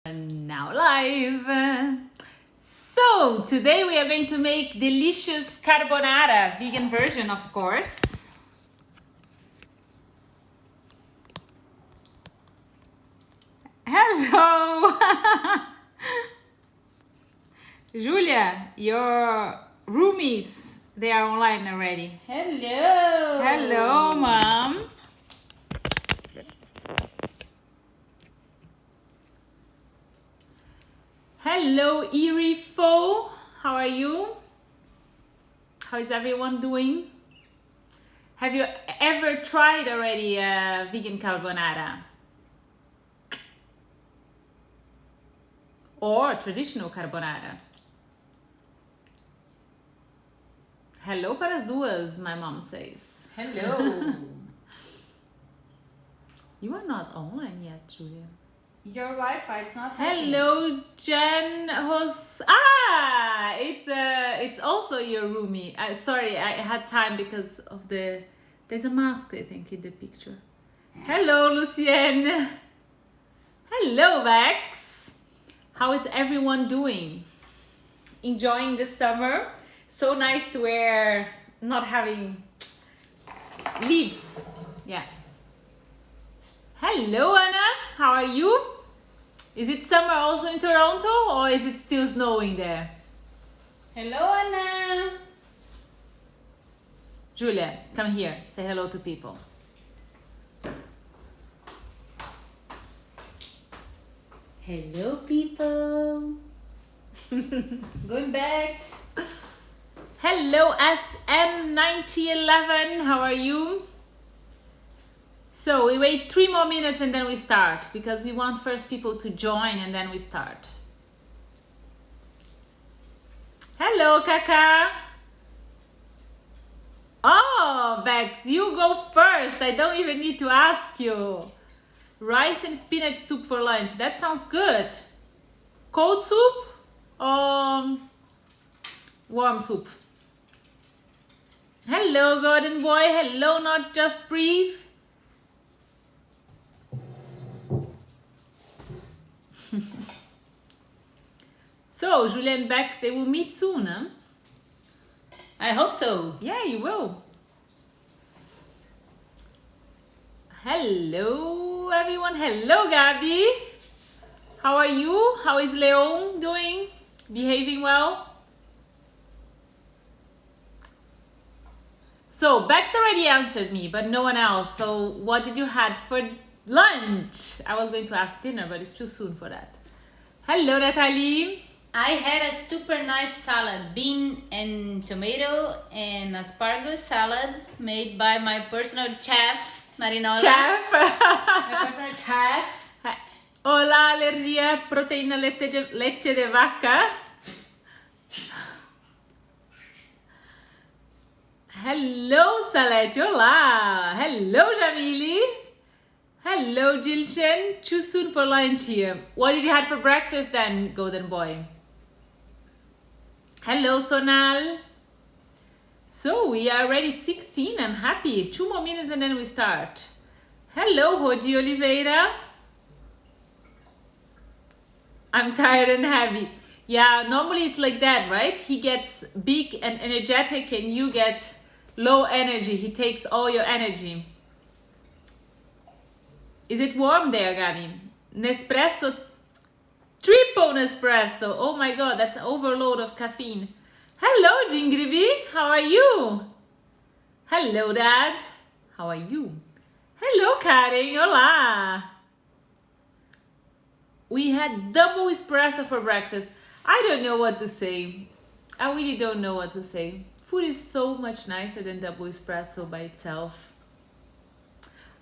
And now live. So today we are going to make delicious carbonara, vegan version of course. Hello! Julia, your roomies, they are online already. Hello! Hello, Mom. Hello, Eerie Foe. How are you? How is everyone doing? Have you ever tried already vegan carbonara? Or traditional carbonara? Hello para as duas, my mom says. Hello! You are not online yet, Julia. Your Wi-Fi is not happy. Hello, Jen. It's also your roomie. Sorry, I had time because of there's a mask, I think, in the picture. Hello, Lucienne. Hello, Vex. How is everyone doing? Enjoying the summer? So nice to wear, not having leaves. Yeah. Hello, Anna. How are you? Is it summer also in Toronto or is it still snowing there? Hello, Anna! Julia, come here. Say hello to people. Hello, people! Going back. Hello, SM9011. How are you? So we wait 3 more minutes and then we start because we want first people to join and then we start. Hello, Kaka. Oh, Bex, you go first. I don't even need to ask you. Rice and spinach soup for lunch. That sounds good. Cold soup or warm soup? Hello, golden boy. Hello, not just breathe. So, Julia and Bex, they will meet soon, huh? I hope so. Yeah, you will. Hello, everyone. Hello, Gabby. How are you? How is Leon doing? Behaving well? So, Bex already answered me, but no one else. So, what did you have for lunch? I was going to ask dinner, but it's too soon for that. Hello, Natalie. I had a super nice salad, bean and tomato and asparagus salad made by my personal chef, Marinola. Chef. My personal chef. Hola, alergia, proteína leche de vaca. Hello, Salete. Hola. Hello, Jamili. Hello, Jilshen. Too soon for lunch here. What did you have for breakfast then, golden boy? Hello, Sonal. So we are already 16. I'm happy. 2 more minutes and then we start. Hello, Rodi Oliveira. I'm tired and heavy. Yeah, normally it's like that, right? He gets big and energetic and you get low energy. He takes all your energy. Is it warm there, Gabi? Nespresso, triple Nespresso. Oh my God, that's an overload of caffeine. Hello, Jingribi. How are you? Hello, Dad. How are you? Hello, Karen. Hola. We had double espresso for breakfast. I don't know what to say. I really don't know what to say. Food is so much nicer than double espresso by itself.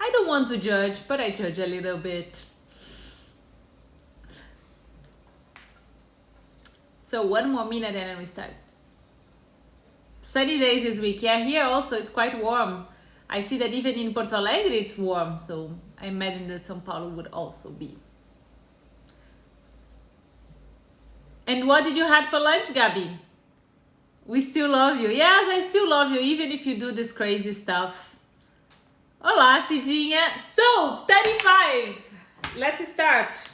I don't want to judge, but I judge a little bit. So 1 more minute and then we start. Sunny days this week. Yeah, here also it's quite warm. I see that even in Porto Alegre it's warm, so I imagine that São Paulo would also be. And what did you have for lunch, Gabi? We still love you. Yes, I still love you, even if you do this crazy stuff. Olá, Cidinha. So, 35. Let's start.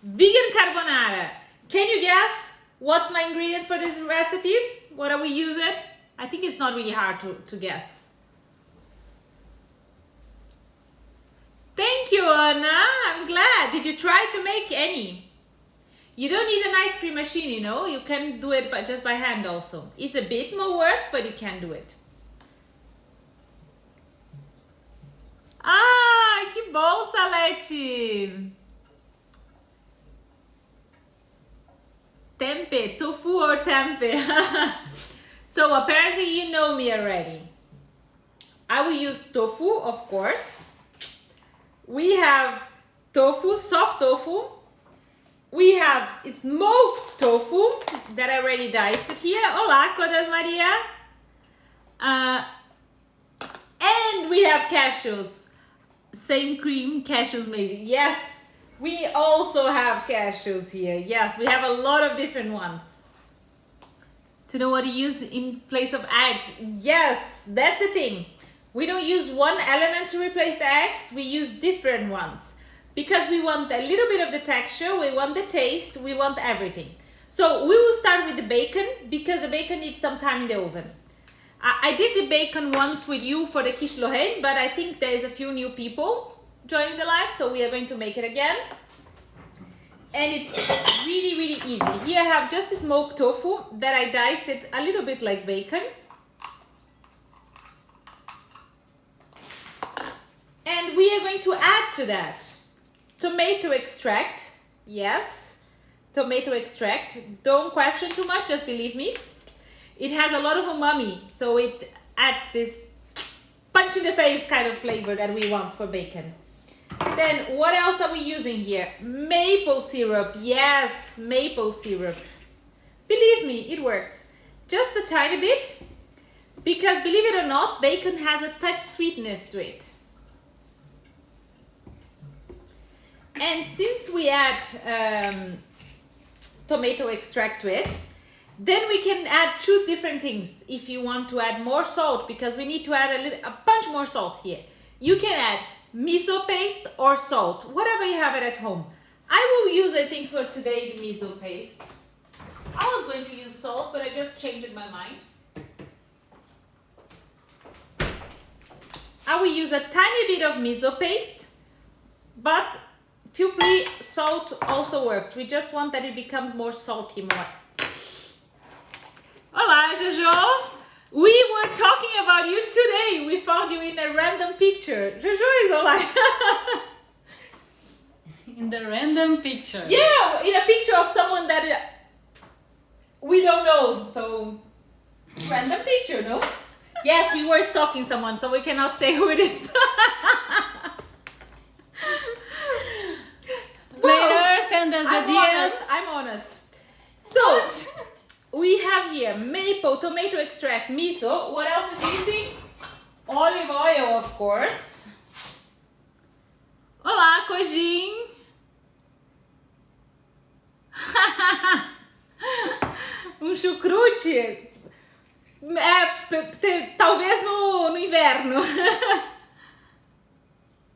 Vegan carbonara. Can you guess what's my ingredients for this recipe? What do we use it? I think it's not really hard to guess. Thank you, Anna. I'm glad. Did you try to make any? You don't need an ice cream machine, you know. You can do it just by hand also. It's a bit more work, but you can do it. Ah, que bom, Salete! Tempeh, tofu or tempeh? So apparently you know me already. I will use tofu, of course. We have tofu, soft tofu. We have smoked tofu that I already diced it here. Olá, Codas Maria. And we have cashews. Same cream, cashews maybe. Yes, we also have cashews here. Yes, we have a lot of different ones. To know what to use in place of eggs. Yes, that's the thing. We don't use one element to replace the eggs. We use different ones. Because we want a little bit of the texture, we want the taste, we want everything. So we will start with the bacon because the bacon needs some time in the oven. I did the bacon once with you for the quiche Lorraine, but I think there's a few new people joining the live, so we are going to make it again. And it's really, really easy. Here I have just a smoked tofu that I diced it a little bit like bacon. And we are going to add to that tomato extract. Yes, tomato extract. Don't question too much, just believe me. It has a lot of umami, so it adds this punch in the face kind of flavor that we want for bacon. Then what else are we using here? Maple syrup. Yes, maple syrup. Believe me, it works. Just a tiny bit, because believe it or not, bacon has a touch sweetness to it. And since we add tomato extract to it, then we can add two different things. If you want to add more salt, because we need to add a bunch more salt here. You can add miso paste or salt, whatever you have it at home. I will use, I think, for today the miso paste. I was going to use salt, but I just changed my mind. I will use a tiny bit of miso paste, but feel free, salt also works. We just want that it becomes more salty more. Hola, Jojo. We were talking about you today. We found you in a random picture. Jojo is alive. In the random picture. Yeah, in a picture of someone that we don't know. So, random picture, no? Yes, we were stalking someone, so we cannot say who it is. Later, send us a DM. I'm honest. So, we have here maple, tomato extract, miso. What else is missing? Olive oil, of course. Olá, Cojin. Chucrute. Talvez no inverno.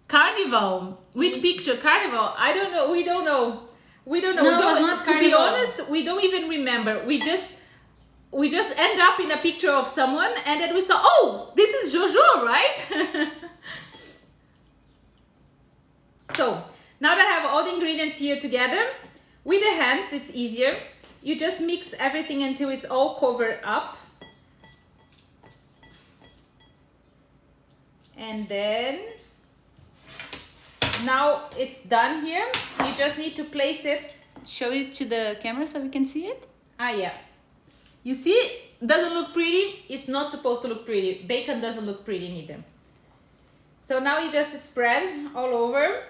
Carnival. Which picture? Carnival? I don't know. We don't know. We don't know. No, it was not to Carnival. be honest, we don't even remember. We just end up in a picture of someone and then we saw, oh, this is Jojo, right? So, now that I have all the ingredients here together, with the hands it's easier. You just mix everything until it's all covered up. And then, now it's done here. You just need to place it. Show it to the camera so we can see it. Ah, yeah. You see, it doesn't look pretty. It's not supposed to look pretty. Bacon doesn't look pretty neither. So now you just spread all over.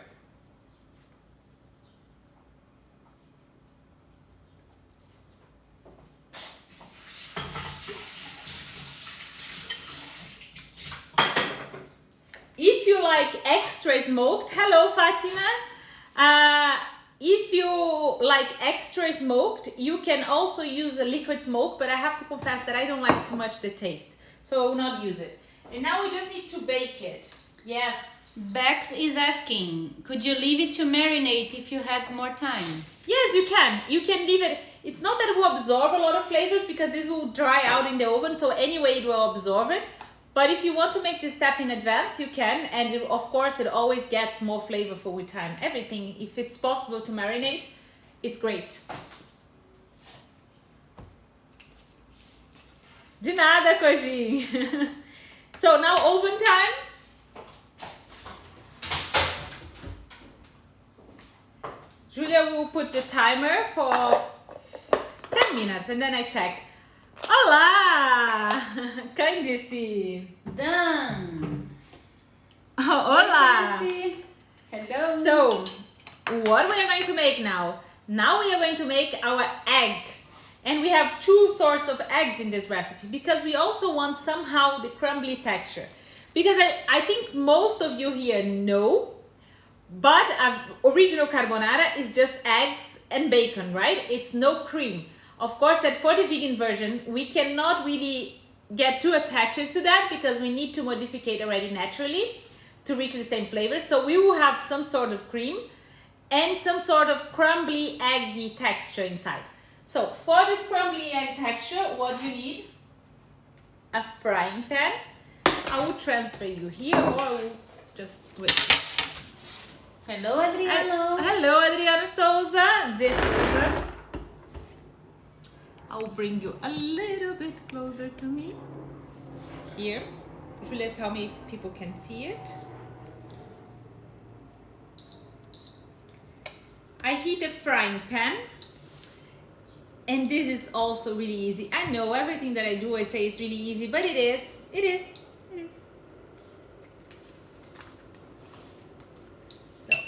If you like extra smoked, hello Fatima. If you like extra smoked, you can also use a liquid smoke, but I have to confess that I don't like too much the taste, so I will not use it. And now we just need to bake it. Yes. Bex is asking, could you leave it to marinate if you had more time? Yes, you can. You can leave it. It's not that it will absorb a lot of flavors because this will dry out in the oven. So anyway, it will absorb it. But if you want to make this step in advance, you can. And of course, it always gets more flavorful with time. Everything, if it's possible to marinate, it's great. De nada, Kojin. So now oven time. Julia will put the timer for 10 minutes and then I check. Olá! Candice! Done! Oh, hola! Hi, hello! So, what we are going to make now? Now we are going to make our egg. And we have two sorts of eggs in this recipe because we also want somehow the crumbly texture. Because I think most of you here know, but original carbonara is just eggs and bacon, right? It's no cream. Of course, that for the vegan version, we cannot really get too attached to that because we need to modify it already naturally to reach the same flavor. So we will have some sort of cream and some sort of crumbly, eggy texture inside. So for this crumbly egg texture, what you need? A frying pan. I will transfer you here or I will just do it. Hello, Adriano! Hello, Adriano Souza. This Souza. I'll bring you a little bit closer to me. Here. Julia, tell me if people can see it. I heat a frying pan. And this is also really easy. I know everything that I do, I say it's really easy, but it is. It is. It is. So.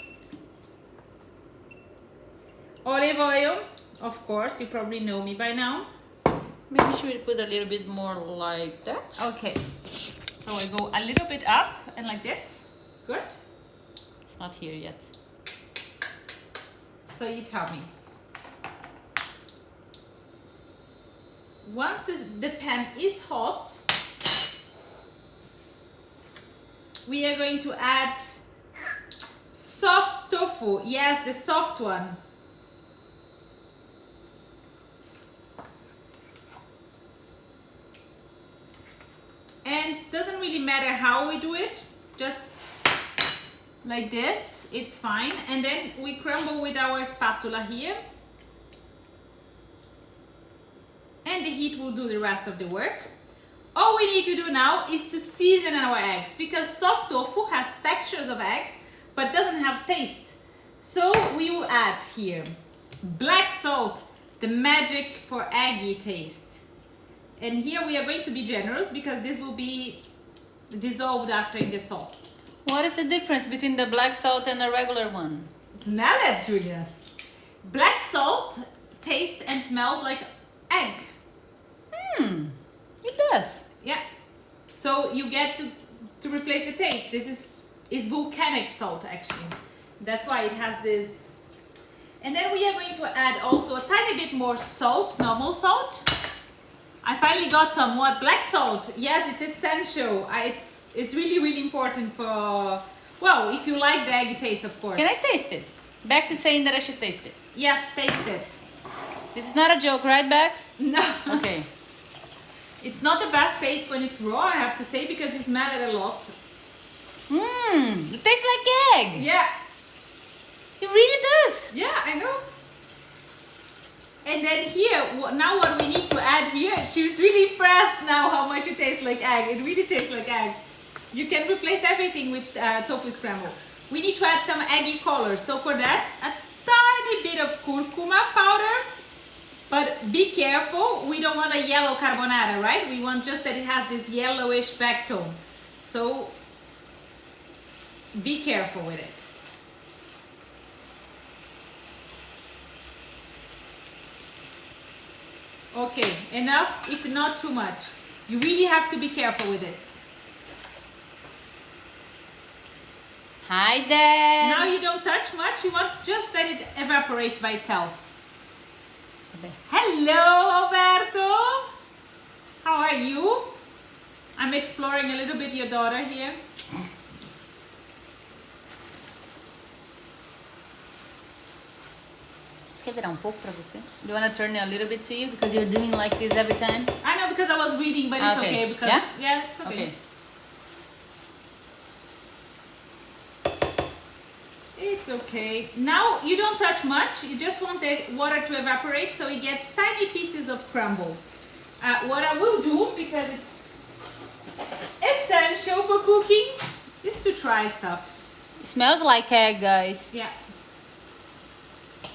Olive oil. Of course, you probably know me by now. Maybe should we put a little bit more like that? Okay. So I go a little bit up and like this. Good. It's not here yet. So you tell me. Once the pan is hot, we are going to add soft tofu. Yes, the soft one. And doesn't really matter how we do it, just like this, it's fine. And then we crumble with our spatula here. And the heat will do the rest of the work. All we need to do now is to season our eggs because soft tofu has textures of eggs but doesn't have taste. So we will add here black salt, the magic for eggy taste. And here we are going to be generous because this will be dissolved after in the sauce. What is the difference between the black salt and the regular one? Smell it, Julia. Black salt tastes and smells like egg. It does. Yeah. So you get to replace the taste. This is volcanic salt actually. That's why it has this. And then we are going to add also a tiny bit more salt, normal salt. I finally got some black salt. Yes, it's essential. It's really, really important for, well, if you like the egg taste, of course. Can I taste it? Bex is saying that I should taste it. Yes, taste it. This is not a joke, right, Bex? No. Okay. It's not the best taste when it's raw, I have to say, because you smell it a lot. It tastes like egg. Yeah. It really does. Yeah, I know. And then here, now what we need to add here, she's really impressed now how much it tastes like egg. It really tastes like egg. You can replace everything with tofu scramble. We need to add some eggy color. So for that, a tiny bit of curcuma powder. But be careful, we don't want a yellow carbonara, right? We want just that it has this yellowish back tone. So be careful with it. Okay, enough, if not too much. You really have to be careful with this. Hi, Dad. Now you don't touch much, you want just that it evaporates by itself. Okay. Hello, Alberto. How are you? I'm exploring a little bit your daughter here. quer virar pouco pra você? Do you want to turn it a little bit to you because you're doing like this every time? I know because I was reading, but it's okay because yeah, it's okay. It's okay. Now you don't touch much. You just want the water to evaporate so it gets tiny pieces of crumble. What I will do, because it's essential for cooking, is to try stuff. It smells like egg, guys. Yeah.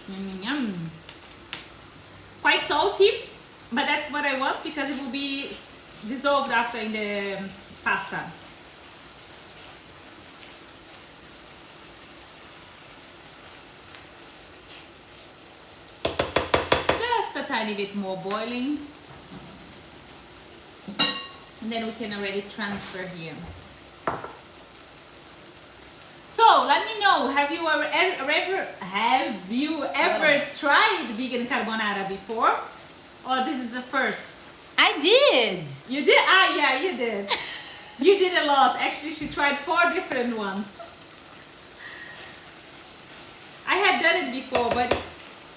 Yum, yum. Quite salty, but that's what I want because it will be dissolved after in the pasta. Just a tiny bit more boiling. And then we can already transfer here. So let me know, have you ever tried vegan carbonara before? Or this is the first? I did! You did? Ah, yeah, you did. You did a lot. Actually, she tried 4 different ones. I had done it before, but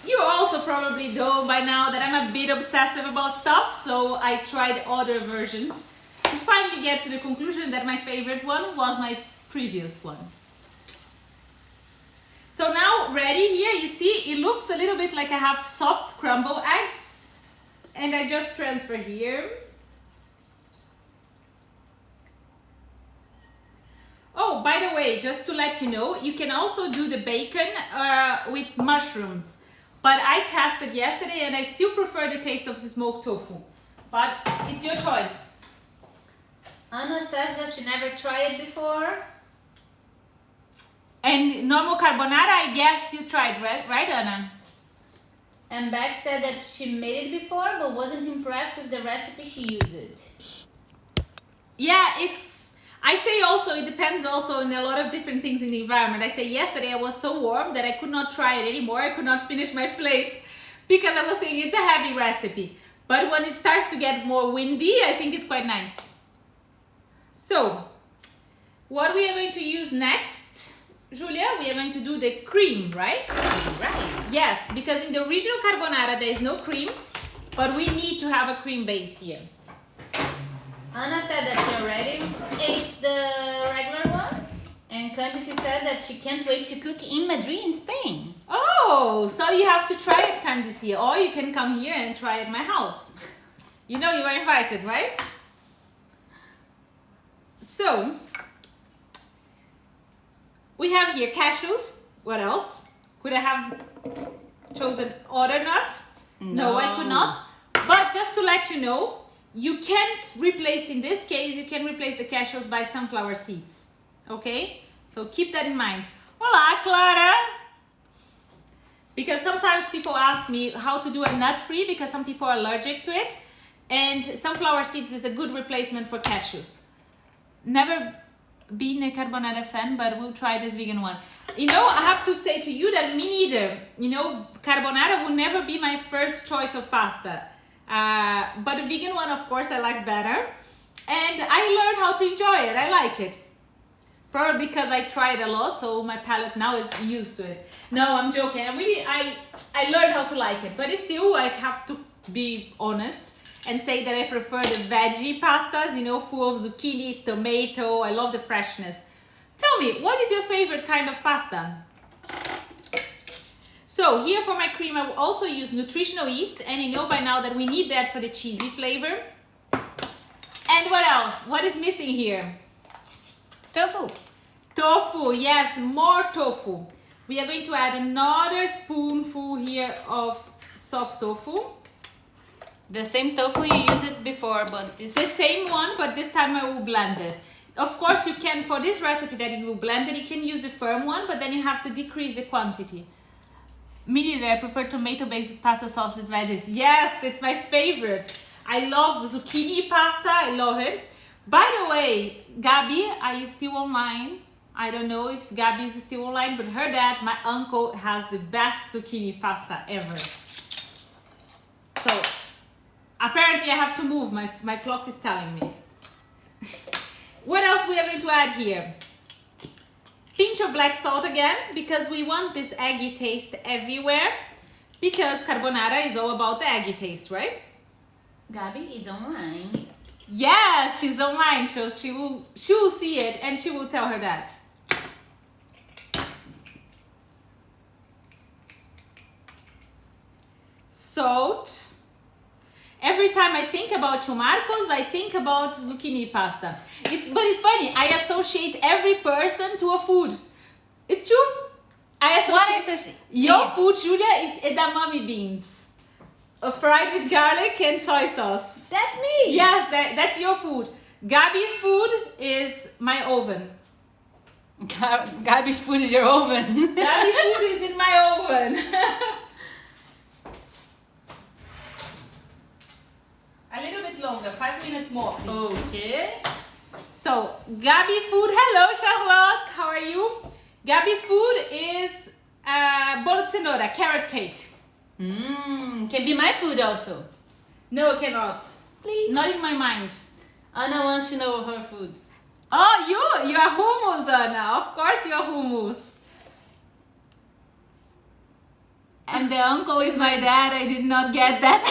you also probably know by now that I'm a bit obsessive about stuff, so I tried other versions to finally get to the conclusion that my favorite one was my previous one. So now ready here, you see it looks a little bit like I have soft crumble eggs, and I just transfer here. Oh, by the way, just to let you know, you can also do the bacon with mushrooms, but I tested yesterday and I still prefer the taste of the smoked tofu, but it's your choice. Anna says that she never tried it before. And normal carbonara, I guess you tried, right Anna? And Beck said that she made it before but wasn't impressed with the recipe she used. Yeah, I say also, it depends also on a lot of different things in the environment. I say yesterday I was so warm that I could not try it anymore. I could not finish my plate because I was saying it's a heavy recipe. But when it starts to get more windy, I think it's quite nice. So, what we are going to use next, Julia, we are going to do the cream, right? Right. Yes, because in the original carbonara there is no cream, but we need to have a cream base here. Anna said that she already ate the regular one, and Candice said that she can't wait to cook in Madrid in Spain. Oh, so you have to try it, Candice, here, or you can come here and try at my house. You know you are invited, right? So, we have here cashews. What else? Could I have chosen other nut? No, I could not. But just to let you know, you can't replace, in this case, you can replace the cashews by sunflower seeds. Okay? So keep that in mind. Hola, Clara! Because sometimes people ask me how to do a nut-free because some people are allergic to it. And sunflower seeds is a good replacement for cashews. Never been a carbonara fan, but we'll try this vegan one. You know, I have to say to you that me neither. You know, carbonara will never be my first choice of pasta. But a vegan one, of course, I like better. And I learned how to enjoy it. I like it. Probably because I tried a lot, so my palate now is used to it. No, I'm joking. I learned how to like it. But it's still, I have to be honest and say that I prefer the veggie pastas, you know, full of zucchinis, tomato. I love the freshness. Tell me, what is your favorite kind of pasta? So here for my cream, I will also use nutritional yeast, and you know by now that we need that for the cheesy flavor. And what else? What is missing here? Tofu. Tofu, yes, more tofu. We are going to add another spoonful here of soft tofu. The same tofu you used before, but this... The same one, but this time I will blend it. Of course you can, for this recipe that you will blend it, you can use the firm one, but then you have to decrease the quantity. Me neither, I prefer tomato-based pasta sauce with veggies. Yes, it's my favorite. I love zucchini pasta, I love it. By the way, Gabi, are you still online? I don't know if Gabi is still online, but her dad, my uncle, has the best zucchini pasta ever. So, apparently I have to move, my clock is telling me. What else we are going to add here? Pinch of black salt again, because we want this eggy taste everywhere. Because carbonara is all about the eggy taste, right? Gabi is online. Yes, she's online, so she will see it and she will tell her that. Salt. Every time I think about you, Marcos, I think about zucchini pasta. But it's funny, I associate every person to a food. It's true. What is your food, Julia, is edamame beans. Fried with garlic and soy sauce. That's me. Yes, that's your food. Gabi's food is my oven. Gabi's food is your oven. Gabi's food is in my oven. A little bit longer, 5 minutes more, please. Okay. So, Gabi food. Hello, Charlotte. How are you? Gabi's food is bolo de cenoura, carrot cake. Can be my food also. No, it cannot. Please. Not in my mind. Anna wants to know her food. Oh, you are hummus, Anna. Of course you are hummus. And the uncle is my dad. I did not get that.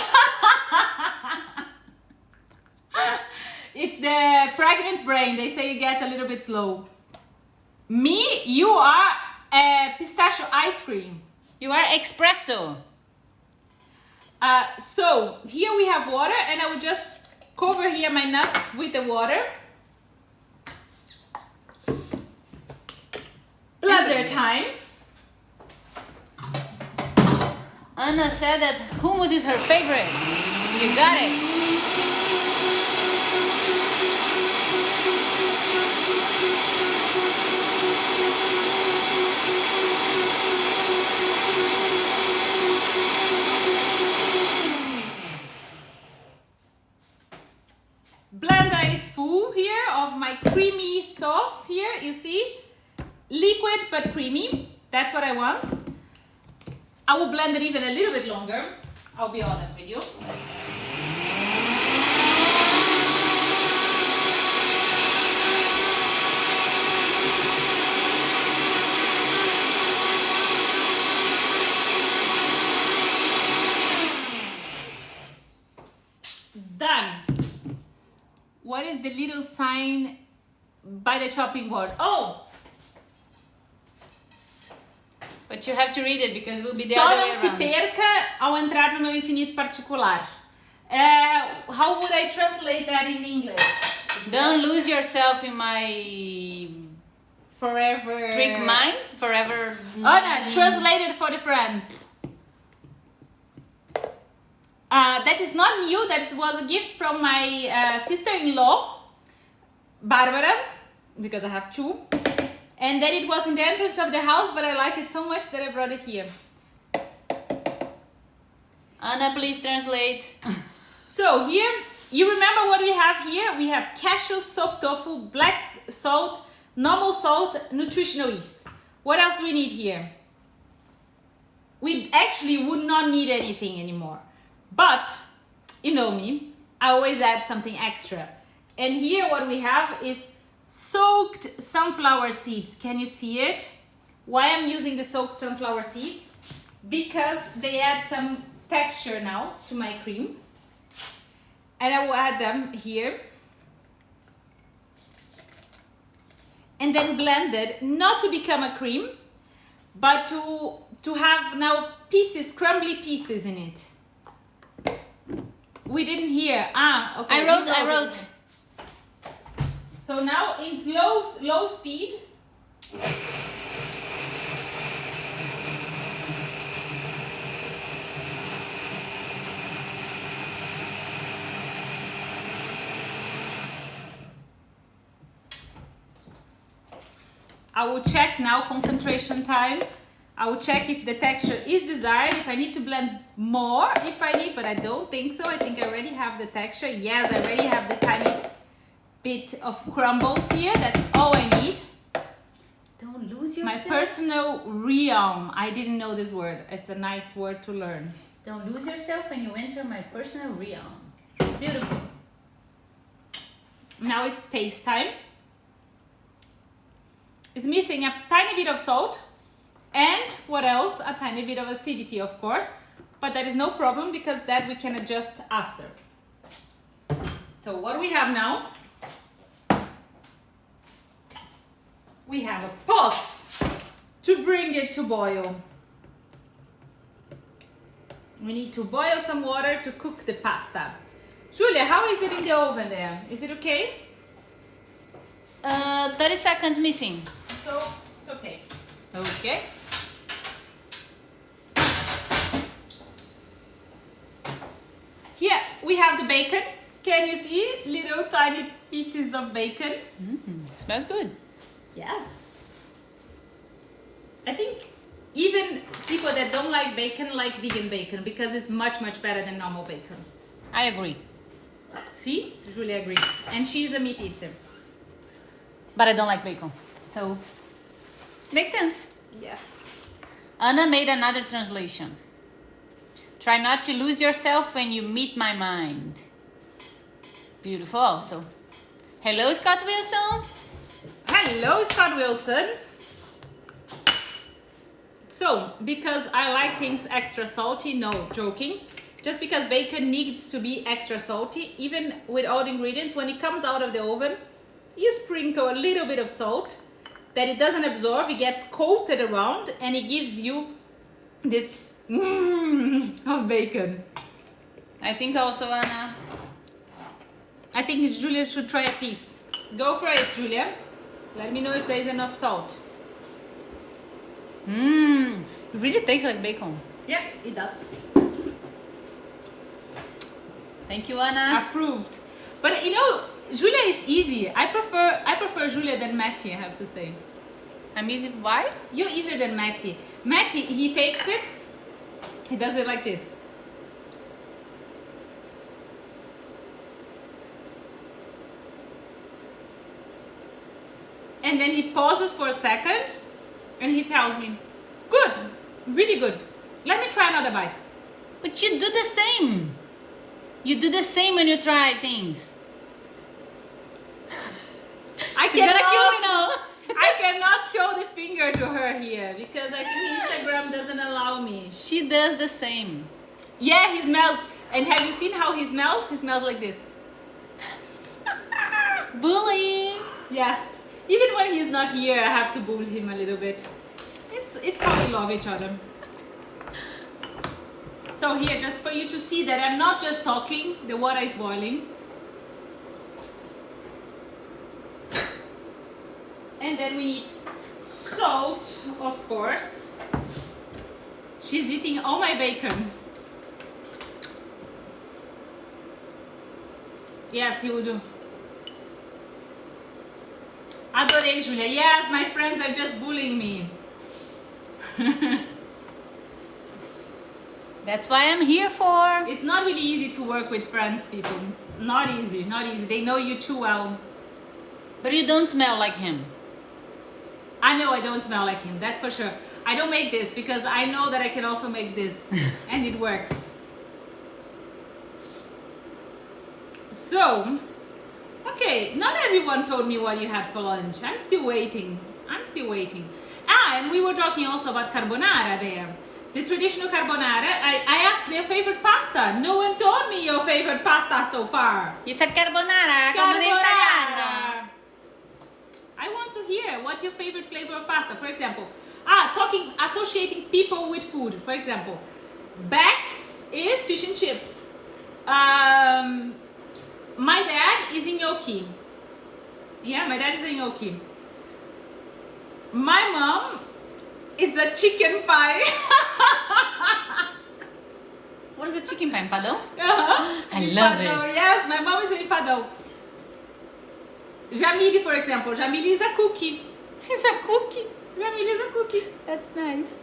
It's the pregnant brain. They say it gets a little bit slow. Me, you are pistachio ice cream. You are espresso. So here we have water, and I will just cover here my nuts with the water. Blender time. Anna said that hummus is her favorite. You got it. Blender is full here of my creamy sauce here, you see? Liquid but creamy. That's what I want. I will blend it even a little bit longer. I'll be honest with you. Done. What is the little sign by the chopping board? Oh! But you have to read it because it will be the other way Só não se around. perca ao entrar no meu infinito particular. How would I translate that in English? Don't lose yourself in my Forever. trick mind. Forever. Anna, translated for the friends. That is not new. That was a gift from my sister-in-law, Barbara, because I have two. And then it was in the entrance of the house, but I like it so much that I brought it here. Anna, please translate. So here, you remember what we have here? We have cashew, soft tofu, black salt, normal salt, nutritional yeast. What else do we need here? We actually would not need anything anymore. But, you know me, I always add something extra. And here what we have is soaked sunflower seeds. Can you see it? Why I'm using the soaked sunflower seeds? Because they add some texture now to my cream. And I will add them here. And then blend it, not to become a cream, but to have now pieces, crumbly pieces in it. We didn't hear. Okay. I wrote. So now in low speed. I will check now concentration time. I will check if the texture is desired, if I need to blend more, if I need, but I don't think so. I think I already have the texture. Yes, I already have the tiny bit of crumbles here. That's all I need. Don't lose yourself. My personal realm. I didn't know this word. It's a nice word to learn. Don't lose yourself when you enter my personal realm. Beautiful. Now it's taste time. It's missing a tiny bit of salt. And what else? A tiny bit of acidity, of course. but that is no problem because that we can adjust after. So what we have now, we have a pot to bring it to boil. We need to boil some water to cook the pasta. Julia, how is it in the oven there? Is it okay? 30 seconds missing. So it's okay. Okay. Here we have the bacon. Can you see little tiny pieces of bacon? Smells good. Yes. I think even people that don't like bacon like vegan bacon because it's much, much better than normal bacon. I agree. See? Julia agreed. And she's a meat eater. But I don't like bacon. So, makes sense. Yes. Anna made another translation. Try not to lose yourself when you meet my mind. Beautiful also. Hello, Scott Wilson. Hello, Scott Wilson. So, because I like things extra salty, no, joking. Just because bacon needs to be extra salty, even with all the ingredients, when it comes out of the oven, you sprinkle a little bit of salt that it doesn't absorb, it gets coated around and it gives you this of bacon. I think also, Anna. I think Julia should try a piece. Go for it, Julia. Let me know if there's enough salt. It really tastes like bacon. Yeah, it does. Thank you, Anna. Approved. But you know, Julia is easy. I prefer Julia than Matty, I have to say. I'm easy. Why? You're easier than Matty. Matty, he takes it, he does it like this. And then he pauses for a second and he tells me, good, really good. Let me try another bite. But you do the same. You do the same when you try things. She's gonna kill me now. I cannot show the finger to her here because I think Instagram doesn't allow me. She does the same. Yeah, he smells. And have you seen how he smells? He smells like this. Bullying. Yes. Even when he's not here, I have to bully him a little bit. It's how we love each other. So here, just for you to see that I'm not just talking, the water is boiling. And then we need salt, of course. She's eating all my bacon. Yes, he will do. Adorei, Julia. Yes, my friends are just bullying me. That's why I'm here for. It's not really easy to work with friends, people. Not easy, not easy. They know you too well. But you don't smell like him. I know I don't smell like him, that's for sure. I don't make this because I know that I can also make this. And it works. So, okay, not everyone told me what you had for lunch. I'm still waiting. Ah, and we were talking also about carbonara there. The traditional carbonara. I asked their favorite pasta. No one told me your favorite pasta so far. You said carbonara, come in italiano. I want to hear what's your favorite flavor of pasta. For example, associating people with food. For example, Bex is fish and chips. My dad is gnocchi. Yeah, my dad is a gnocchi. My mom is a chicken pie. What is a chicken pie? Empadão? Uh-huh. I love Empadão. it. Yes, my mom is an empadão. Jamili, for example. Jamili is a cookie. It's a cookie. Jamili is a cookie. That's nice.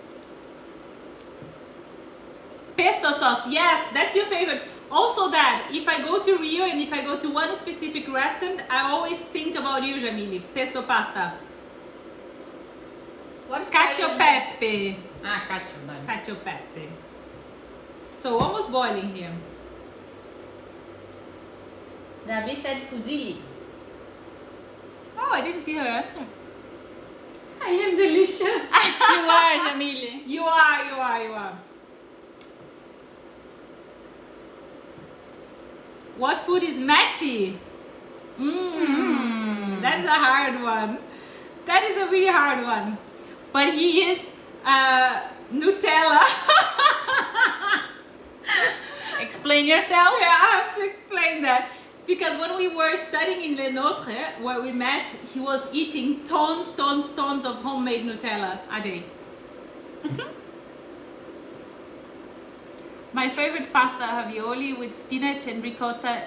Pesto sauce. Yes, that's your favorite. Also that, if I go to Rio and if I go to one specific restaurant, I always think about you, Jamili. Pesto pasta. What is Cacio e pepe. Ah, cacio, nice. Cacio e pepe. So almost boiling here. Gabi said fusilli. Oh, I didn't see her answer. I am delicious. You are, Jamile. You are. What food is Matty? That is a hard one. That is a really hard one. But he is Nutella. Explain yourself. Yeah, I have to explain that. It's because when we were studying in Le Nôtre, where we met, he was eating tons of homemade Nutella a day. My favorite pasta, ravioli with spinach and ricotta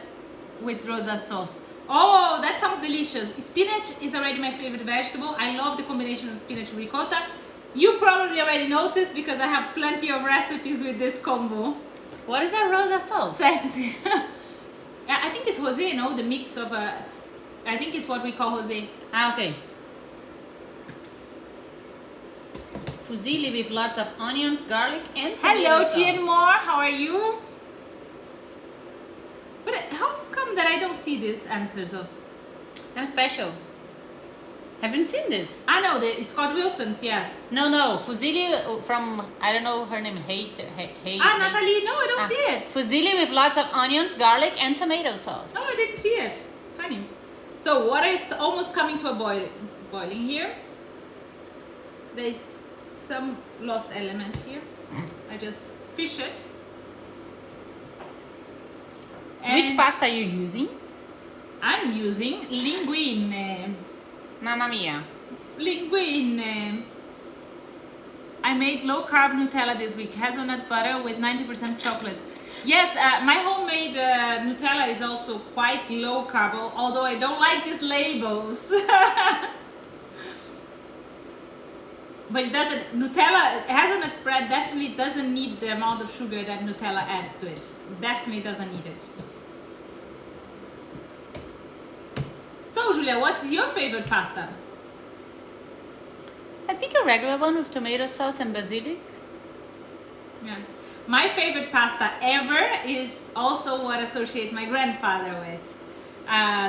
with rosa sauce. Oh, that sounds delicious. Spinach is already my favorite vegetable. I love the combination of spinach and ricotta. You probably already noticed because I have plenty of recipes with this combo. What is that rosa sauce? Sexy. Yeah, I think it's Jose, no? The mix of I think it's what we call Jose. Ah, okay. Fusilli with lots of onions, garlic, and tomato Hello, sauce. Tien Moore. How are you? But how come that I don't see these answers of? I'm special. Haven't seen this. I know that it's Scott Wilson's, yes. No. Fusilli from, I don't know her name, Natalie, no, I don't see it. Fusilli with lots of onions, garlic, and tomato sauce. No, I didn't see it. Funny. So water is almost coming to a boiling here. There's some lost element here. I just fish it. Which pasta are you using? I'm using linguine. Mamma mia. Linguine. I made low carb Nutella this week. Hazelnut butter with 90% chocolate. Yes, my homemade Nutella is also quite low carb, although I don't like these labels. But it doesn't, Nutella, hazelnut spread definitely doesn't need the amount of sugar that Nutella adds to it. Definitely doesn't need it. So, Julia, what's your favorite pasta? I think a regular one with tomato sauce and basilic. Yeah. My favorite pasta ever is also what I associate my grandfather with.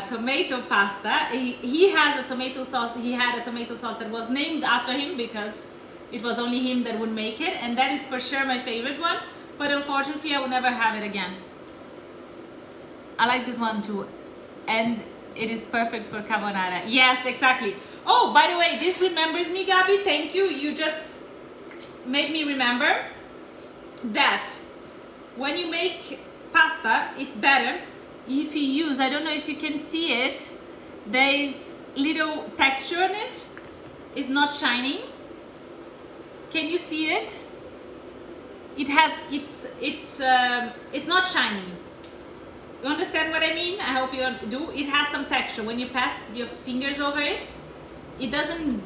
Tomato pasta. He has a tomato sauce. He had a tomato sauce that was named after him because it was only him that would make it, and that is for sure my favorite one. But unfortunately, I will never have it again. I like this one too, and it is perfect for carbonara. Yes, exactly. Oh, by the way, this remembers me, Gabi. Thank you. You just made me remember that when you make pasta, it's better if you use, I don't know if you can see it, there is little texture in it. It's not shining. Can you see it? It has, it's not shiny. You understand what I mean? I hope you do. It has some texture. When you pass your fingers over it, it doesn't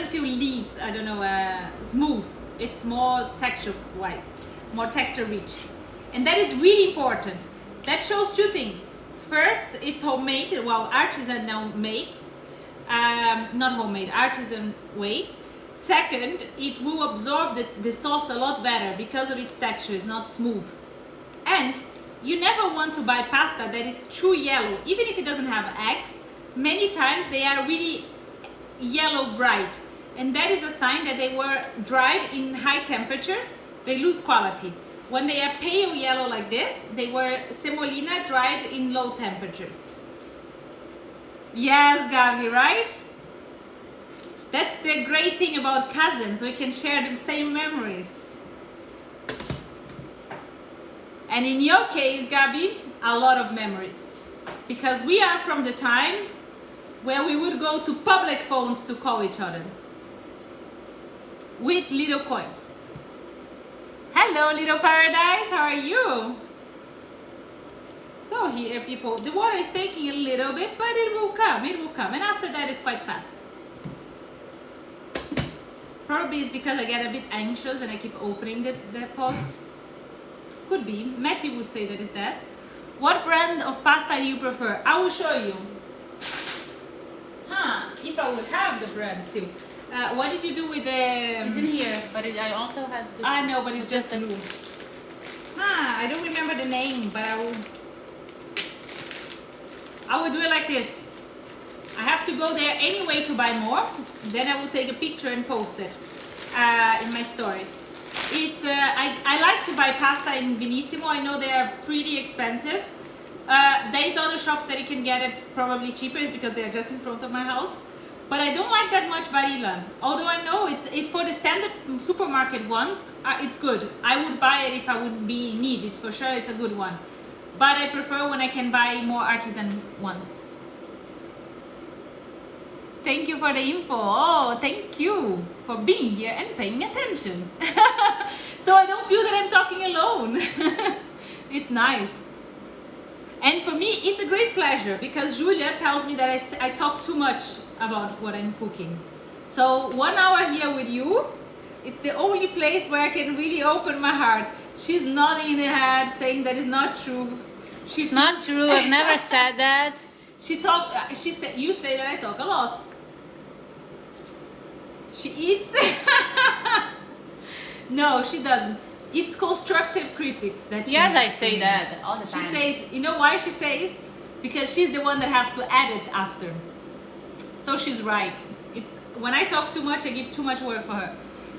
feel loose, I don't know, smooth. It's more texture wise, more texture rich. And that is really important. That shows two things. First, it's homemade, well, artisan now made, not homemade, artisan way. Second, it will absorb the sauce a lot better because of its texture, it's not smooth. And you never want to buy pasta that is too yellow, even if it doesn't have eggs. Many times they are really yellow bright, and that is a sign that they were dried in high temperatures. They lose quality. When they are pale yellow like this, they were semolina dried in low temperatures. Yes, Gabi, right? That's the great thing about cousins. We can share the same memories. And in your case, Gabi, a lot of memories. Because we are from the time where we would go to public phones to call each other. With little coins. Hello, little paradise, how are you? So here, people, the water is taking a little bit, but it will come, and after that it's quite fast. Probably it's because I get a bit anxious and I keep opening the pot. Could be, Matty would say that is that. What brand of pasta do you prefer? I will show you. If I would have the brand still. What did you do with the... It's in here, but I also have this. I know, but it's just a glue. I don't remember the name, but I will do it like this. I have to go there anyway to buy more. Then I will take a picture and post it in my stories. It's I like to buy pasta in Benissimo. I know they are pretty expensive. There's other shops that you can get it probably cheaper because they are just in front of my house. But I don't like that much Barilla. Although I know it's for the standard supermarket ones, it's good. I would buy it if I would be in need. For sure, it's a good one. But I prefer when I can buy more artisan ones. Thank you for the info. Oh, thank you for being here and paying attention. So I don't feel that I'm talking alone. It's nice. And for me, it's a great pleasure because Julia tells me that I talk too much about what I'm cooking. So 1 hour here with you, it's the only place where I can really open my heart. She's nodding her head, saying that is not true. It's not true. I've never said that. She said, you say that I talk a lot. She eats. No, she doesn't. It's constructive critics that she Yes, I makes say to me. that all the She time. says, you know why she says? Because she's the one that have to edit after. So she's right. It's when I talk too much, I give too much work for her.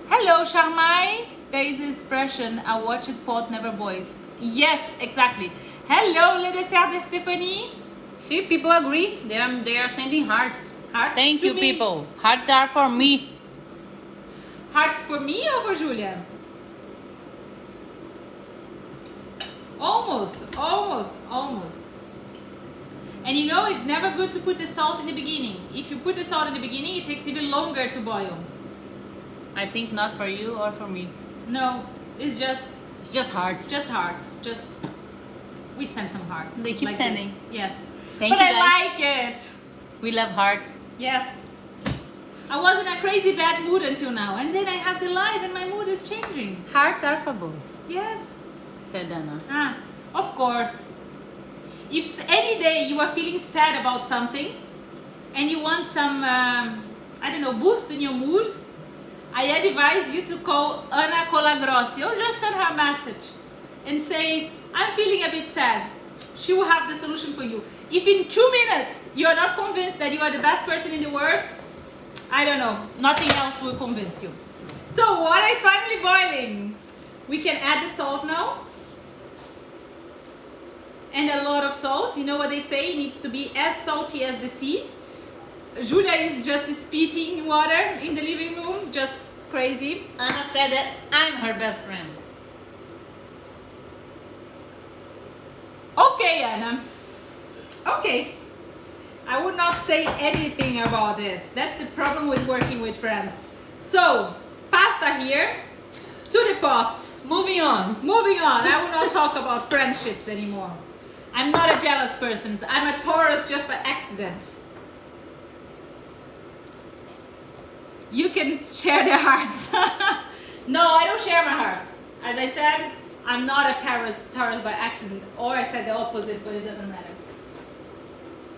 Hello, Sharmai. There is an expression, a watched pot never boils. Yes, exactly. Hello, le dessert de Stephanie. See, people agree. They are sending hearts. Hearts Thank to you, me. people. Hearts are for me. Hearts for me or for Julia? Almost. And you know, it's never good to put the salt in the beginning. If you put the salt in the beginning, it takes even longer to boil. I think not for you or for me. No, it's just hearts. hearts. Just we send some hearts. They keep like sending. This. Yes. Thank but you, I guys. like it. We love hearts. Yes. I was in a crazy bad mood until now, and then I have the live, and my mood is changing. Hearts are for both, Yes. said Anna. Of course. If any day you are feeling sad about something and you want some, I don't know, boost in your mood, I advise you to call Ana Colagrossi or just send her a message and say, I'm feeling a bit sad. She will have the solution for you. If in 2 minutes you are not convinced that you are the best person in the world, I don't know, nothing else will convince you. So water is finally boiling. We can add the salt now. And a lot of salt. You know what they say? It needs to be as salty as the sea. Julia is just spitting water in the living room, just crazy. Anna said that I'm her best friend. Okay, Anna. Okay. I would not say anything about this. That's the problem with working with friends. So, pasta here. To the pot. Moving on. Moving on. I will not talk about friendships anymore. I'm not a jealous person. I'm a Taurus just by accident. You can share their hearts. No, I don't share my hearts. As I said, I'm not a Taurus by accident. Or I said the opposite, but it doesn't matter.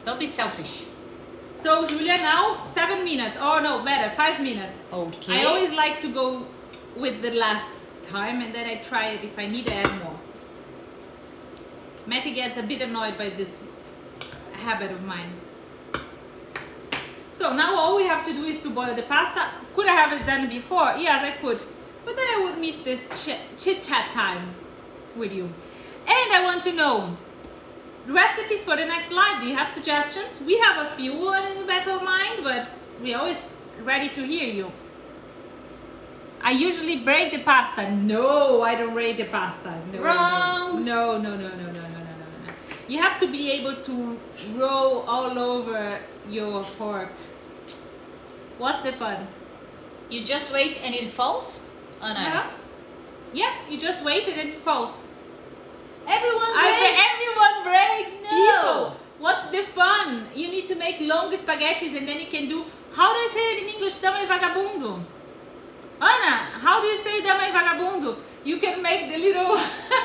Don't be selfish. So, Julia, now 7 minutes. Oh, no, better, 5 minutes. Okay. I always like to go with the last time, and then I try it if I need to add more. Matty gets a bit annoyed by this habit of mine. So now all we have to do is to boil the pasta. Could I have it done before? Yes, I could. But then I would miss this chit-chat time with you. And I want to know, recipes for the next live. Do you have suggestions? We have a few in the back of mind, but we're always ready to hear you. I usually break the pasta. No, I don't break the pasta. No, Wrong. No. You have to be able to roll all over your fork. What's the fun? You just wait and it falls? Anna asks. Yeah, you just wait and then it falls. Everyone breaks. Everyone breaks. No. People, what's the fun? You need to make long spaghettis and then you can do. How do you say it in English? Dama e vagabundo. Anna, how do you say dama e vagabundo? You can make the little.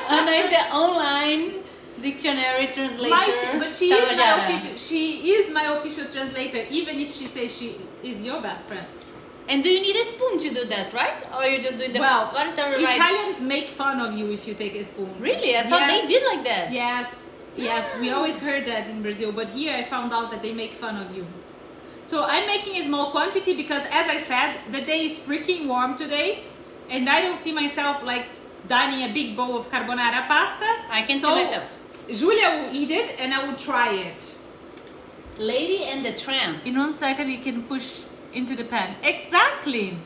Anna is the online dictionary translator. She is my official translator, even if she says she is your best friend. And do you need a spoon to do that, right? Or you just do the... Well, what is the right... Italians make fun of you if you take a spoon. Really? I thought they did like that. Yes, we always heard that in Brazil, but here I found out that they make fun of you. So I'm making a small quantity because, as I said, the day is freaking warm today. and I don't see myself like dining a big bowl of carbonara pasta. I can see myself. Julia will eat it and I will try it. Lady and the Tramp. In 1 second you can push into the pan. Exactly.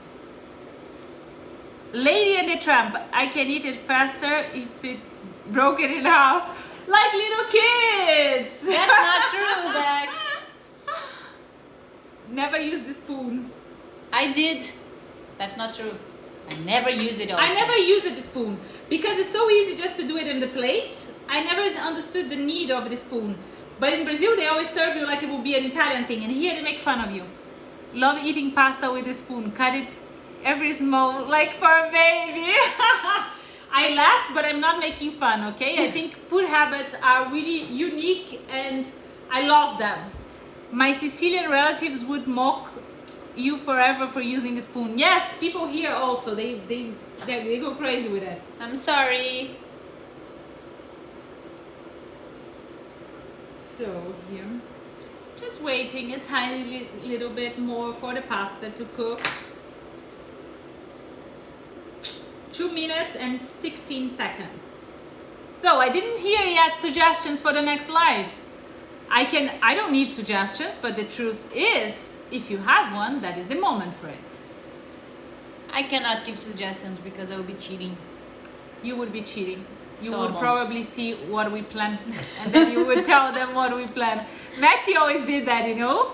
Lady and the Tramp. I can eat it faster if it's broken in half. Like little kids. That's not true, Bex. Never use the spoon. I did. That's not true. I never use it also. I never use the spoon because it's so easy just to do it in the plate. I never understood the need of the spoon. But in Brazil, they always serve you like it would be an Italian thing. And here they make fun of you. Love eating pasta with a spoon. Cut it every small, like for a baby. I laugh, but I'm not making fun, okay? I think food habits are really unique and I love them. My Sicilian relatives would mock you forever for using the spoon. Yes, people here also, they go crazy with it. I'm sorry. So here, just waiting a tiny little bit more for the pasta to cook. 2 minutes and 16 seconds. So I didn't hear yet suggestions for the next lives. I don't need suggestions, but the truth is, if you have one, that is the moment for it. I cannot give suggestions because I will be cheating. You would be cheating. You So I would won't. probably see what we plan and then you would tell them what we plan. Matty always did that, you know?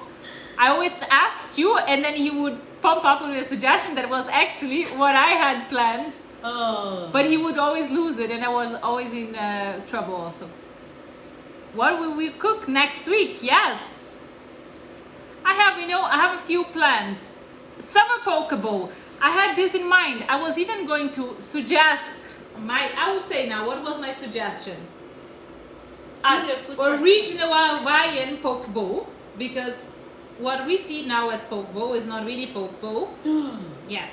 I always asked you and then he would pump up with a suggestion that was actually what I had planned. Oh. But he would always lose it and I was always in trouble also. What will we cook next week? Yes. I have a few plans. Summer poke bowl. I had this in mind. I was even going to suggest I will say now, what was my suggestions? Finger food first. Original Hawaiian poke bowl, because what we see now as poke bowl is not really poke bowl. Yes,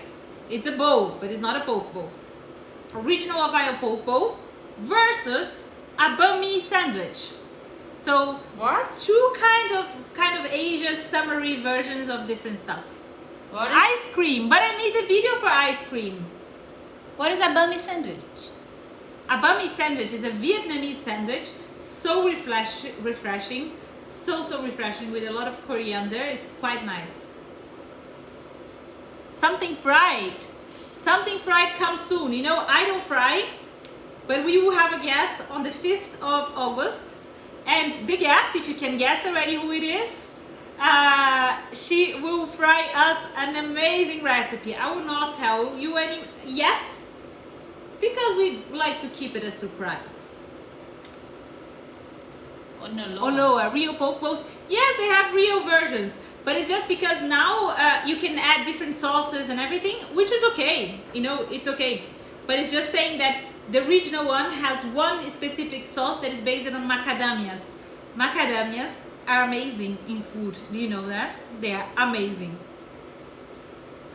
it's a bowl, but it's not a poke bowl. Original Hawaiian poke bowl versus a banh mi sandwich. So What? two kind of Asia summery versions of different stuff. What is, Ice cream, but I made a video for ice cream. what is a banh mi sandwich? A banh mi sandwich is a Vietnamese sandwich, so refreshing, so refreshing with a lot of coriander. It's quite nice. Something fried comes soon. You know, I don't fry, but we will have a guest on the 5th of August. And the guest, if you can guess already who it is, she will fry us an amazing recipe. I will not tell you any yet, because we like to keep it a surprise. Oloa, real poke bowls. Yes, they have real versions, but it's just because now you can add different sauces and everything, which is okay. You know, it's okay. But it's just saying that the regional one has one specific sauce that is based on macadamias. Macadamias are amazing in food. Do you know that? They are amazing.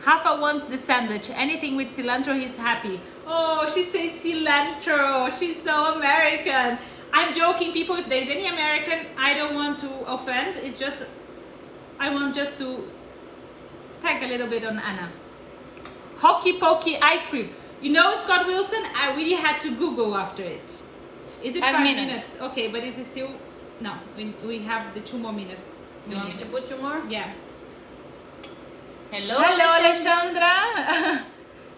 Hafa wants the sandwich. Anything with cilantro, he's happy. Oh, she says cilantro. She's so American. I'm joking, people. If there's any American, I don't want to offend. It's just, I want just to tag a little bit on Anna. Hockey pokey ice cream. You know, Scott Wilson, I really had to Google after it. Is it 5 minutes? Okay, but is it still? No, we have the 2 more minutes. You want me to put 2 more? Yeah. Hello, Alexandra.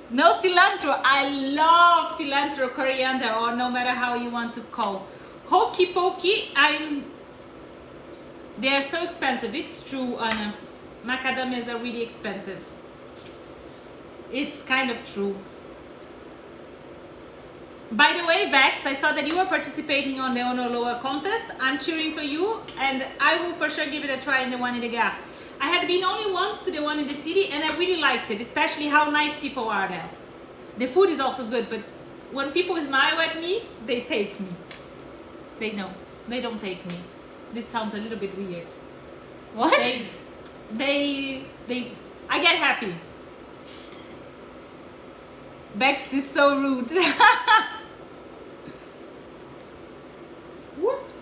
No cilantro. I love cilantro, coriander, or no matter how you want to call. Hokey pokey, they are so expensive. It's true, Anna. Macadamias are really expensive. It's kind of true. By the way, Bex, I saw that you were participating on the Onoloa contest. I'm cheering for you, and I will for sure give it a try in the one in the Gare. I had been only once to the one in the city, and I really liked it, especially how nice people are there. The food is also good, but when people smile at me, they take me. They know. They don't take me. This sounds a little bit weird. What? I get happy. Bex is so rude. Whoops.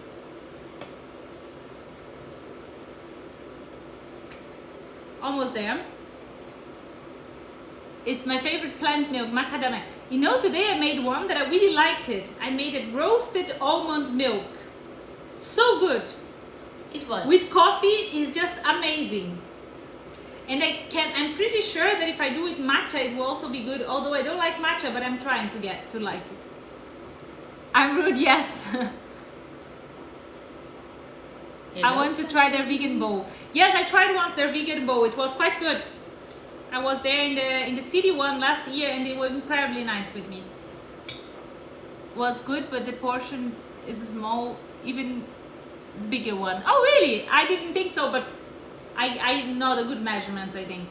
Almost there. It's my favorite plant milk, macadamia. You know, today I made one that I really liked it. I made it roasted almond milk. So good. It was. With coffee is just amazing. And I'm pretty sure that if I do it matcha, it will also be good. Although I don't like matcha, but I'm trying to get to like it. I'm rude, yes. I want to try their vegan bowl. Yes, I tried once their vegan bowl. It was quite good. I was there in the city one last year, and they were incredibly nice with me. Was good, but the portion is small, even the bigger one. Oh, really? I didn't think so, but I know the good measurements, I think.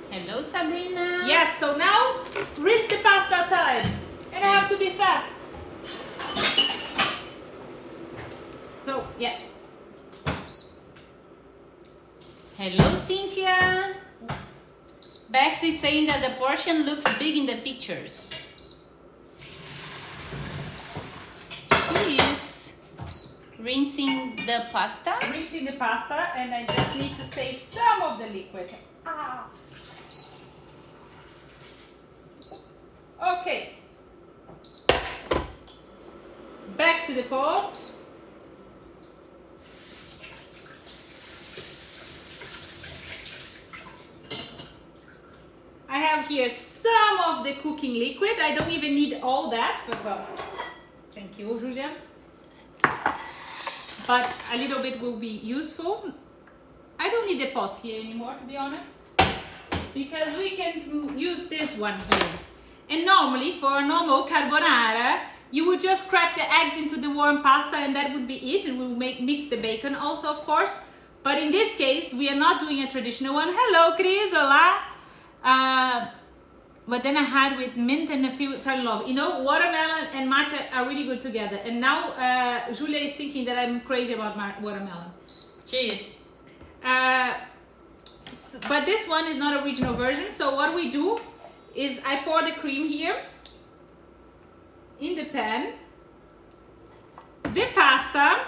Hello, Sabrina. Yes, so now rinse the pasta time. And I have to be fast. So, yeah. Hello, Cynthia. Bex is saying that the portion looks big in the pictures. She is rinsing the pasta. Rinsing the pasta, and I just need to save some of the liquid. Ah. Okay. Back to the pot. I have here some of the cooking liquid. I don't even need all that, but well, thank you, Julia. But a little bit will be useful. I don't need the pot here anymore, to be honest, because we can use this one here. And normally, for a normal carbonara, you would just crack the eggs into the warm pasta and that would be it. And we'll mix the bacon also, of course. But in this case, we are not doing a traditional one. Hello, Chris, hola. But then I had with mint and I fell in love. You know, watermelon and matcha are really good together. And now Julia is thinking that I'm crazy about watermelon. Cheers. But this one is not original version. So what we do is I pour the cream here in the pan, the pasta,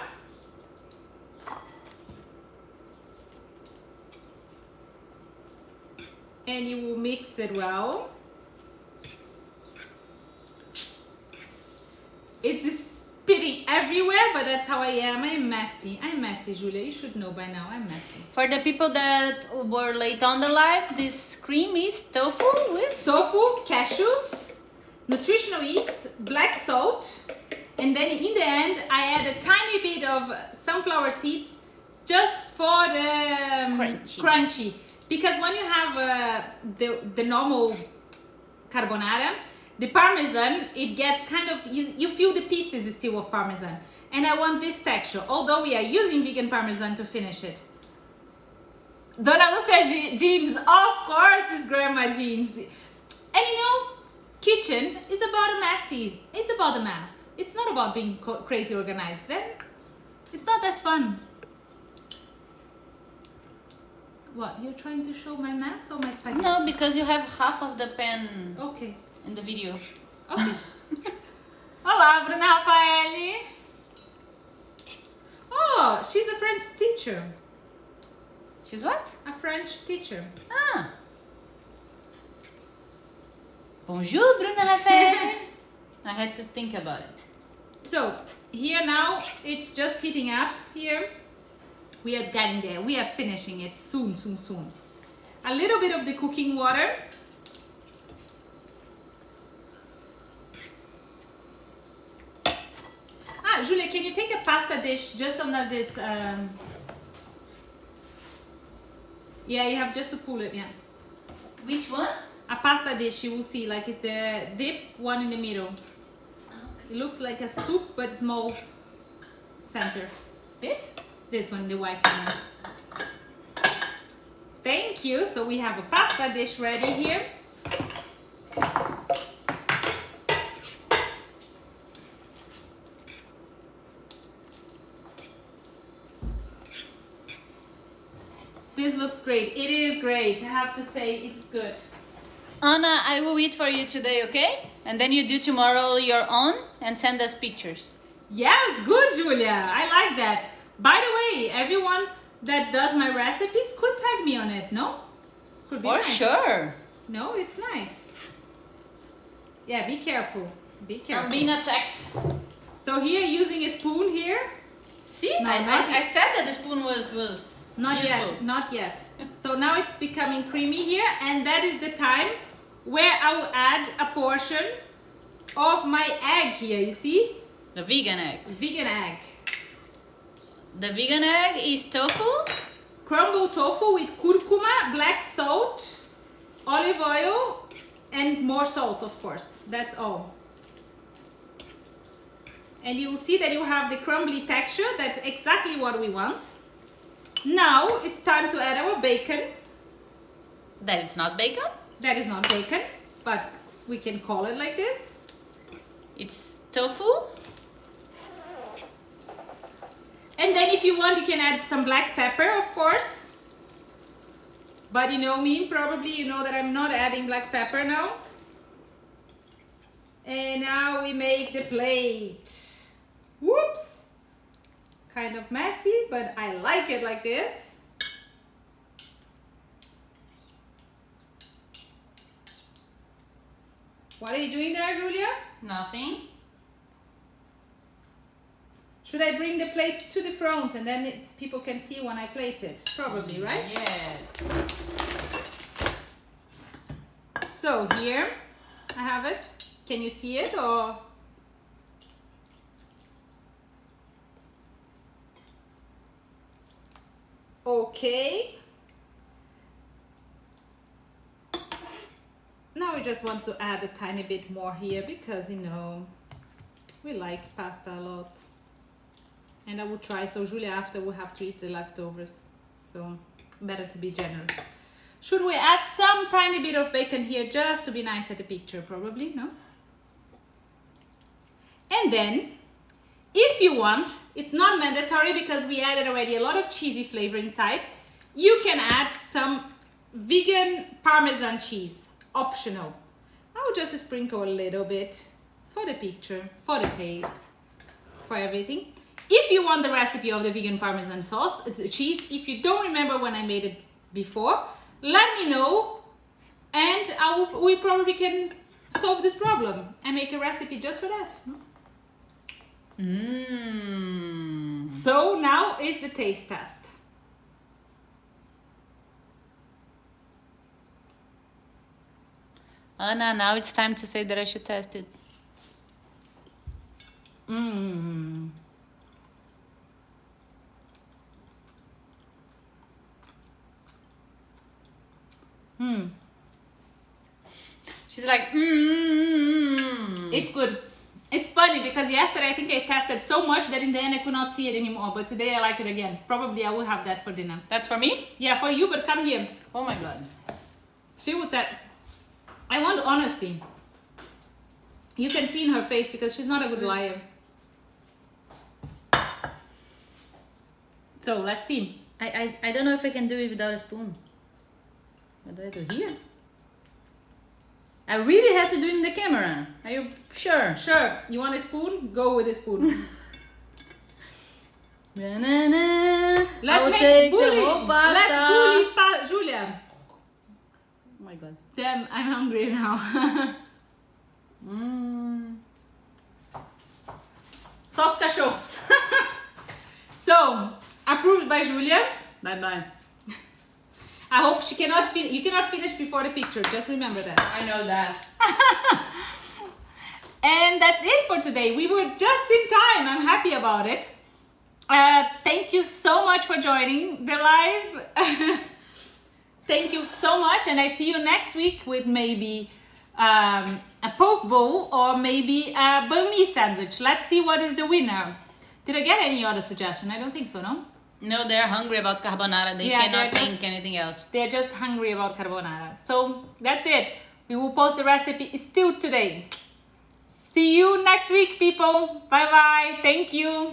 and you will mix it well. It's spitting everywhere, but that's how I am. I'm messy, Julia. You should know by now, I'm messy. For the people that were late on the live, this cream is tofu with? Tofu, cashews, nutritional yeast, black salt, and then in the end, I add a tiny bit of sunflower seeds just for the crunchy. Because when you have the normal carbonara, the parmesan, it gets kind of, you feel the pieces still of parmesan. And I want this texture, although we are using vegan parmesan to finish it. Dona Lucia jeans, of course it's grandma jeans. And you know, kitchen is about it's about the mess. It's not about being crazy organized. Then it's not as fun. What, you're trying to show my mess or my spaghetti? No, because you have half of the pan. Okay. In the video. Okay. Olá, Bruna Rafaeli. Oh, she's a French teacher. She's what? A French teacher. Ah. Bonjour, Bruna Rafaeli. I had to think about it. So, here now, it's just heating up here. We are getting there. We are finishing it soon. A little bit of the cooking water. Julia, can you take a pasta dish just under this? Yeah, you have just to pull it, yeah. Which one? A pasta dish, you will see, like it's the dip one in the middle. Okay. It looks like a soup, but small center. This? This one, the white one. Thank you. So we have a pasta dish ready here. This looks great. It is great. I have to say it's good. Anna, I will eat for you today, okay? And then you do tomorrow your own and send us pictures. Yes, good, Julia. I like that. By the way, everyone, that does my recipes could tag me on it, no? Could be For nice. sure. No, it's nice. Yeah, be careful. Be careful. I'm being attacked. So here, using a spoon here. See, No, I said that the spoon was Not useful. yet, not yet. So now it's becoming creamy here, and that is the time where I will add a portion of my egg here, you see? The vegan egg. Vegan egg. The vegan egg is tofu. Crumbled tofu with curcuma, black salt, olive oil, and more salt, of course. That's all. And you will see that you have the crumbly texture. That's exactly what we want. Now it's time to add our bacon. That it's not bacon. That is not bacon, but we can call it like this. It's tofu. And then if you want, you can add some black pepper, of course. But you know me, probably you know that I'm not adding black pepper now. And now we make the plate. Whoops! Kind of messy, but I like it like this. What are you doing there, Julia? Nothing. Should I bring the plate to the front and then people can see when I plate it? Probably, right? Yes. So here I have it. Can you see it or? Okay. Now we just want to add a tiny bit more here because, you know, we like pasta a lot. And I will try, so Julia after will have to eat the leftovers. So better to be generous. Should we add some tiny bit of bacon here just to be nice at the picture? Probably, no? And then, if you want, it's not mandatory because we added already a lot of cheesy flavor inside. You can add some vegan parmesan cheese, optional. I will just sprinkle a little bit for the picture, for the taste, for everything. If you want the recipe of the vegan parmesan sauce, cheese, if you don't remember when I made it before, let me know and we probably can solve this problem and make a recipe just for that. So now is the taste test. Anna, now it's time to say that I should test it. She's like, It's good. It's funny because yesterday I think I tested so much that in the end I could not see it anymore. But today I like it again. Probably I will have that for dinner. That's for me? Yeah, for you, but come here. Oh my god. See with that. I want honesty. You can see in her face because she's not a good liar. So let's see. I don't know if I can do it without a spoon. What do I do here? I really have to do it in the camera. Are you sure? Sure. You want a spoon? Go with a spoon. Let's take the whole pasta. Let's bully Julia. Oh my god. Damn, I'm hungry now. Só os cachorros. So, approved by Julia. Bye bye. I hope she cannot you cannot finish before the picture. Just remember that. I know that. And that's it for today. We were just in time. I'm happy about it. Thank you so much for joining the live. Thank you so much. And I see you next week with maybe a poke bowl or maybe a banh mi sandwich. Let's see what is the winner. Did I get any other suggestion? I don't think so, no? No, they're hungry about carbonara. They cannot think anything else. They're just hungry about carbonara. So that's it. We will post the recipe still today. See you next week, people. Bye bye. Thank you.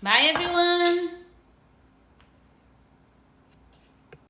Bye, everyone.